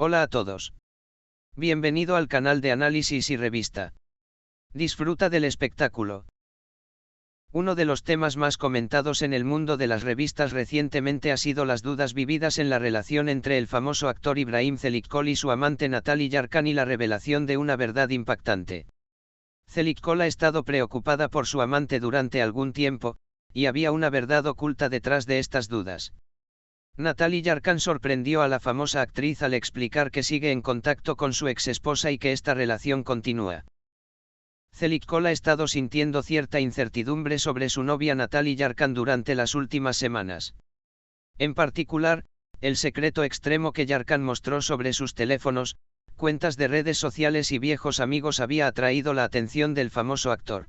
Hola a todos. Bienvenido al canal de análisis y revista. Disfruta del espectáculo. Uno de los temas más comentados en el mundo de las revistas recientemente ha sido las dudas vividas en la relación entre el famoso actor Ibrahim Çelikkol y su amante Natalie Yarkan y la revelación de una verdad impactante. Çelikkol ha estado preocupada por su amante durante algún tiempo, y había una verdad oculta detrás de estas dudas. Natalie Yarkan sorprendió a la famosa actriz al explicar que sigue en contacto con su exesposa y que esta relación continúa. Çelikkol ha estado sintiendo cierta incertidumbre sobre su novia Natalie Yarkan durante las últimas semanas. En particular, el secreto extremo que Yarkan mostró sobre sus teléfonos, cuentas de redes sociales y viejos amigos había atraído la atención del famoso actor.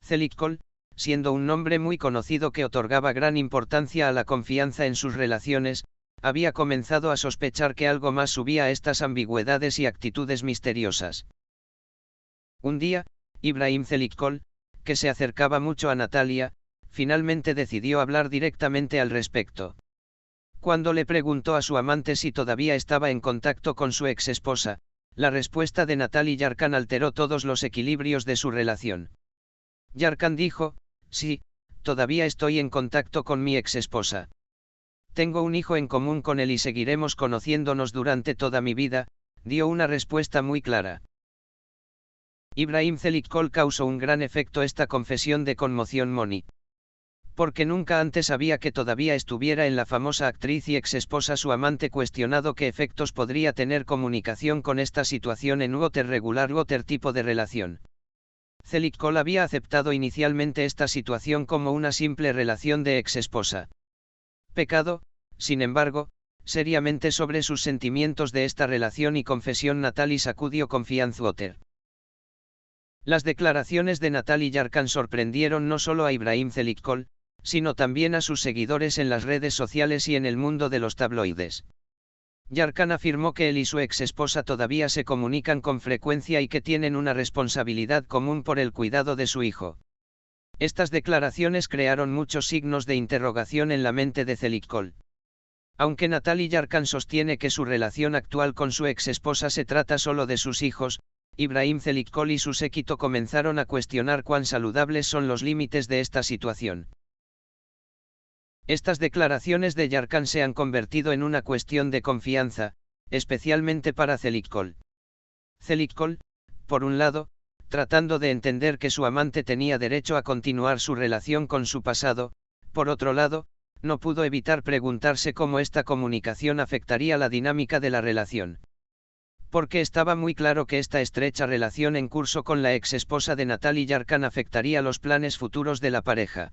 Çelikkol, siendo un nombre muy conocido que otorgaba gran importancia a la confianza en sus relaciones, había comenzado a sospechar que algo más subía a estas ambigüedades y actitudes misteriosas. Un día, Ibrahim Çelikkol, que se acercaba mucho a Natalia, finalmente decidió hablar directamente al respecto. Cuando le preguntó a su amante si todavía estaba en contacto con su exesposa, la respuesta de Natalie Yarkan alteró todos los equilibrios de su relación. Yarkan dijo: sí, todavía estoy en contacto con mi exesposa. Tengo un hijo en común con él y seguiremos conociéndonos durante toda mi vida, dio una respuesta muy clara. Ibrahim Çelikkol causó un gran efecto esta confesión de conmoción Moni. Porque nunca antes sabía que todavía estuviera en la famosa actriz y exesposa su amante cuestionado qué efectos podría tener comunicación con esta situación en otro regular otro tipo de relación. Çelikkol había aceptado inicialmente esta situación como una simple relación de exesposa. Pecado, sin embargo, seriamente sobre sus sentimientos de esta relación y confesión Natalie sacudió confianza Water. Las declaraciones de Natalie Yarkan sorprendieron no solo a Ibrahim Çelikkol, sino también a sus seguidores en las redes sociales y en el mundo de los tabloides. Yarkan afirmó que él y su exesposa todavía se comunican con frecuencia y que tienen una responsabilidad común por el cuidado de su hijo. Estas declaraciones crearon muchos signos de interrogación en la mente de Çelikkol. Aunque Natalie Yarkan sostiene que su relación actual con su exesposa se trata solo de sus hijos, Ibrahim Çelikkol y su séquito comenzaron a cuestionar cuán saludables son los límites de esta situación. Estas declaraciones de Yarkan se han convertido en una cuestión de confianza, especialmente para Çelikkol. Çelikkol, por un lado, tratando de entender que su amante tenía derecho a continuar su relación con su pasado, por otro lado, no pudo evitar preguntarse cómo esta comunicación afectaría la dinámica de la relación. Porque estaba muy claro que esta estrecha relación en curso con la exesposa de Natalie Yarkan afectaría los planes futuros de la pareja.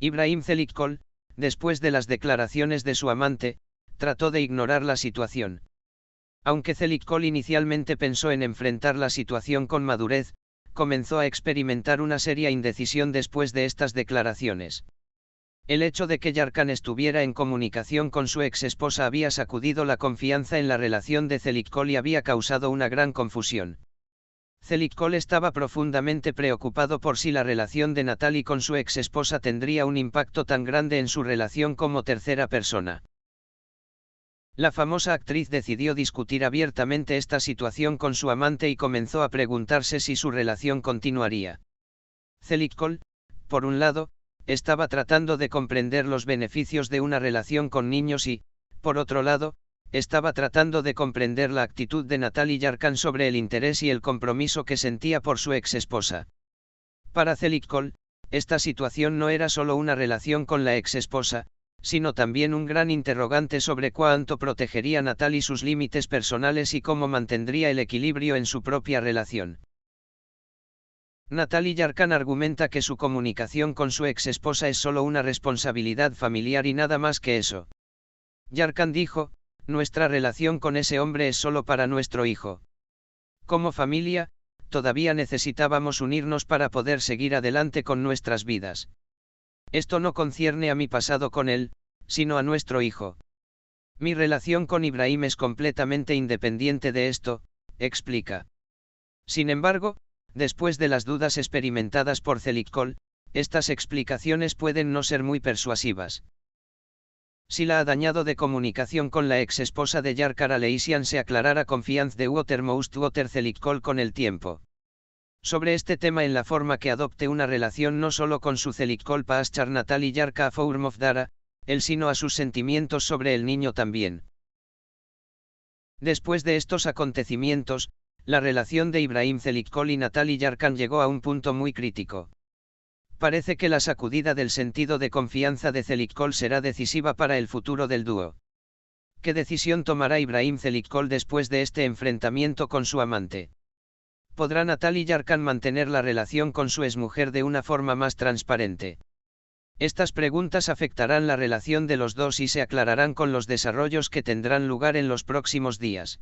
Ibrahim Çelikkol, después de las declaraciones de su amante, trató de ignorar la situación. Aunque Çelikkol inicialmente pensó en enfrentar la situación con madurez, comenzó a experimentar una seria indecisión después de estas declaraciones. El hecho de que Yarkan estuviera en comunicación con su exesposa había sacudido la confianza en la relación de Çelikkol y había causado una gran confusión. Çelikkol estaba profundamente preocupado por si la relación de Natalie con su exesposa tendría un impacto tan grande en su relación como tercera persona. La famosa actriz decidió discutir abiertamente esta situación con su amante y comenzó a preguntarse si su relación continuaría. Çelikkol, por un lado, estaba tratando de comprender los beneficios de una relación con niños y, por otro lado, estaba tratando de comprender la actitud de Natalie Yarkan sobre el interés y el compromiso que sentía por su exesposa. Para Çelikkol, esta situación no era solo una relación con la exesposa, sino también un gran interrogante sobre cuánto protegería Natalie sus límites personales y cómo mantendría el equilibrio en su propia relación. Natalie Yarkan argumenta que su comunicación con su exesposa es solo una responsabilidad familiar y nada más que eso. Yarkan dijo: nuestra relación con ese hombre es solo para nuestro hijo. Como familia, todavía necesitábamos unirnos para poder seguir adelante con nuestras vidas. Esto no concierne a mi pasado con él, sino a nuestro hijo. Mi relación con Ibrahim es completamente independiente de esto, explica. Sin embargo, después de las dudas experimentadas por Çelikkol, estas explicaciones pueden no ser muy persuasivas. Si la ha dañado de comunicación con la ex esposa de Yarkar Aleisian se aclarara confianza de Watermost Water Celiccol con el tiempo. Sobre este tema en la forma que adopte una relación no solo con su Celiccol Paaschar Natali Yarka a Fourmof Dara, él sino a sus sentimientos sobre el niño también. Después de estos acontecimientos, la relación de Ibrahim Celiccol y Natali Yarkan llegó a un punto muy crítico. Parece que la sacudida del sentido de confianza de Celiccol será decisiva para el futuro del dúo. ¿Qué decisión tomará Ibrahim Celiccol después de este enfrentamiento con su amante? ¿Podrá Natali Yarkan mantener la relación con su exmujer de una forma más transparente? Estas preguntas afectarán la relación de los dos y se aclararán con los desarrollos que tendrán lugar en los próximos días.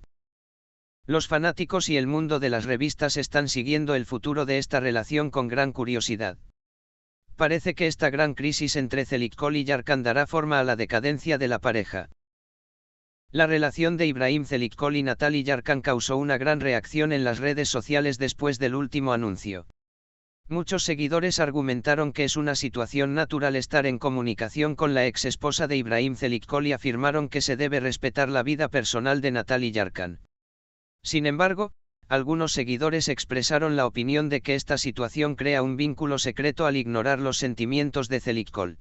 Los fanáticos y el mundo de las revistas están siguiendo el futuro de esta relación con gran curiosidad. Parece que esta gran crisis entre Celiccol y Yarkan dará forma a la decadencia de la pareja. La relación de Ibrahim Celiccol y Natali Yarkan causó una gran reacción en las redes sociales después del último anuncio. Muchos seguidores argumentaron que es una situación natural estar en comunicación con la ex esposa de Ibrahim Celiccol y afirmaron que se debe respetar la vida personal de Natali Yarkan. Sin embargo, algunos seguidores expresaron la opinión de que esta situación crea un vínculo secreto al ignorar los sentimientos de Celiccol.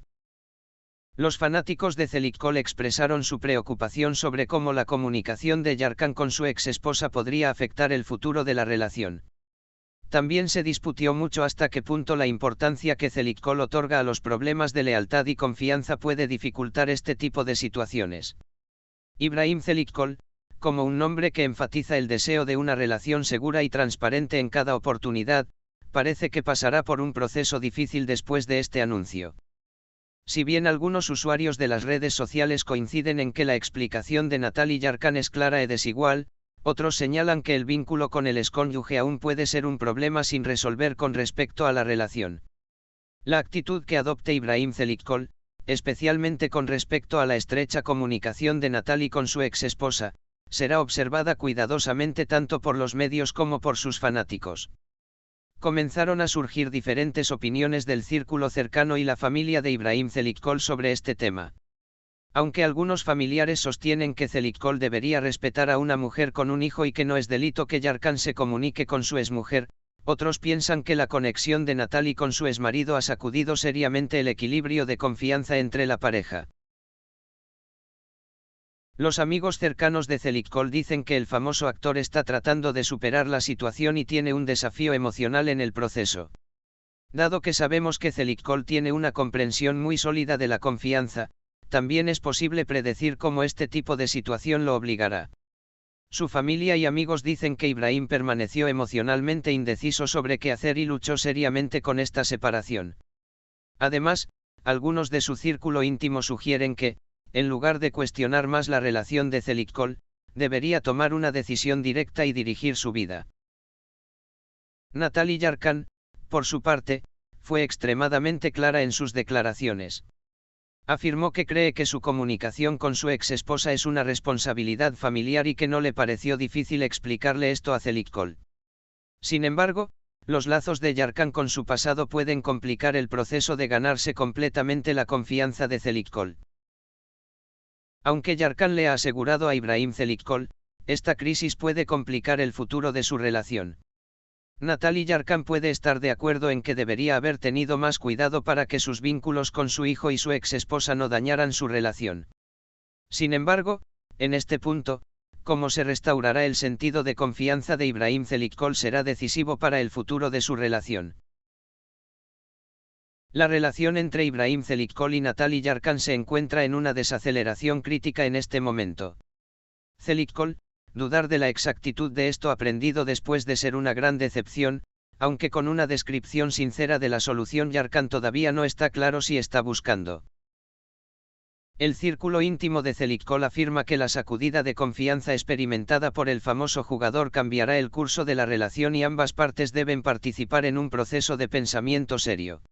Los fanáticos de Celiccol expresaron su preocupación sobre cómo la comunicación de Yarkan con su ex esposa podría afectar el futuro de la relación. También se discutió mucho hasta qué punto la importancia que Celiccol otorga a los problemas de lealtad y confianza puede dificultar este tipo de situaciones. Ibrahim Celiccol, como un nombre que enfatiza el deseo de una relación segura y transparente en cada oportunidad, parece que pasará por un proceso difícil después de este anuncio. Si bien algunos usuarios de las redes sociales coinciden en que la explicación de Natali Yarkan es clara y desigual, otros señalan que el vínculo con el excónyuge aún puede ser un problema sin resolver con respecto a la relación. La actitud que adopte Ibrahim Celiccol, especialmente con respecto a la estrecha comunicación de Natali con su ex esposa, será observada cuidadosamente tanto por los medios como por sus fanáticos. Comenzaron a surgir diferentes opiniones del círculo cercano y la familia de Ibrahim Celiccol sobre este tema. Aunque algunos familiares sostienen que Celiccol debería respetar a una mujer con un hijo y que no es delito que Yarkan se comunique con su exmujer, otros piensan que la conexión de Natali con su exmarido ha sacudido seriamente el equilibrio de confianza entre la pareja. Los amigos cercanos de Celiccol dicen que el famoso actor está tratando de superar la situación y tiene un desafío emocional en el proceso. Dado que sabemos que Celiccol tiene una comprensión muy sólida de la confianza, también es posible predecir cómo este tipo de situación lo obligará. Su familia y amigos dicen que Ibrahim permaneció emocionalmente indeciso sobre qué hacer y luchó seriamente con esta separación. Además, algunos de su círculo íntimo sugieren que, en lugar de cuestionar más la relación de Celiccol, debería tomar una decisión directa y dirigir su vida. Natali Yarkan, por su parte, fue extremadamente clara en sus declaraciones. Afirmó que cree que su comunicación con su ex esposa es una responsabilidad familiar y que no le pareció difícil explicarle esto a Celiccol. Sin embargo, los lazos de Yarkan con su pasado pueden complicar el proceso de ganarse completamente la confianza de Celiccol. Aunque Yarkan le ha asegurado a Ibrahim Celiccol, esta crisis puede complicar el futuro de su relación. Natali Yarkan puede estar de acuerdo en que debería haber tenido más cuidado para que sus vínculos con su hijo y su ex esposa no dañaran su relación. Sin embargo, en este punto, cómo se restaurará el sentido de confianza de Ibrahim Celiccol será decisivo para el futuro de su relación. La relación entre Ibrahim Celiccol y Natali Yarkan se encuentra en una desaceleración crítica en este momento. Celiccol, dudar de la exactitud de esto aprendido después de ser una gran decepción, aunque con una descripción sincera de la solución Yarkan todavía no está claro si está buscando. El círculo íntimo de Celiccol afirma que la sacudida de confianza experimentada por el famoso jugador cambiará el curso de la relación y ambas partes deben participar en un proceso de pensamiento serio.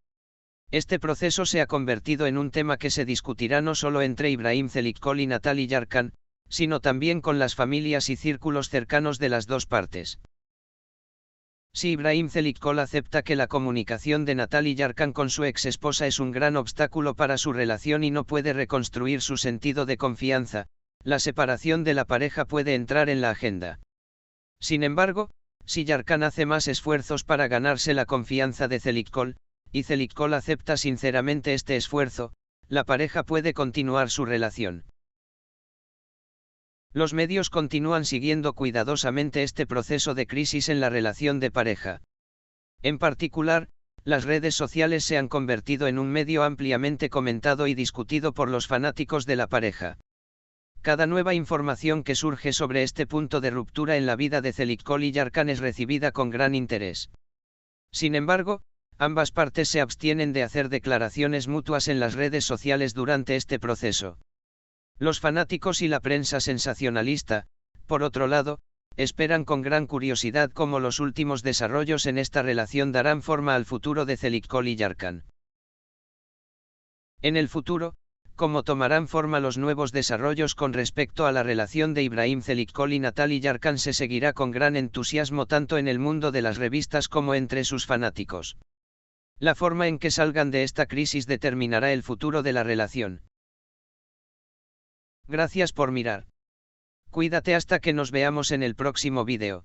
Este proceso se ha convertido en un tema que se discutirá no solo entre Ibrahim Celiccol y Natali Yarkan, sino también con las familias y círculos cercanos de las dos partes. Si Ibrahim Zelikol acepta que la comunicación de Natalie Yarkan con su ex esposa es un gran obstáculo para su relación y no puede reconstruir su sentido de confianza, la separación de la pareja puede entrar en la agenda. Sin embargo, si Yarkan hace más esfuerzos para ganarse la confianza de Zelikol, y Zelikol acepta sinceramente este esfuerzo, la pareja puede continuar su relación. Los medios continúan siguiendo cuidadosamente este proceso de crisis en la relación de pareja. En particular, las redes sociales se han convertido en un medio ampliamente comentado y discutido por los fanáticos de la pareja. Cada nueva información que surge sobre este punto de ruptura en la vida de Zelikol y Yarkan es recibida con gran interés. Sin embargo, ambas partes se abstienen de hacer declaraciones mutuas en las redes sociales durante este proceso. Los fanáticos y la prensa sensacionalista, por otro lado, esperan con gran curiosidad cómo los últimos desarrollos en esta relación darán forma al futuro de Zelikol y Yarkan. En el futuro, cómo tomarán forma los nuevos desarrollos con respecto a la relación de Ibrahim Zelikol y Natalie Yarkan se seguirá con gran entusiasmo tanto en el mundo de las revistas como entre sus fanáticos. La forma en que salgan de esta crisis determinará el futuro de la relación. Gracias por mirar. Cuídate hasta que nos veamos en el próximo vídeo.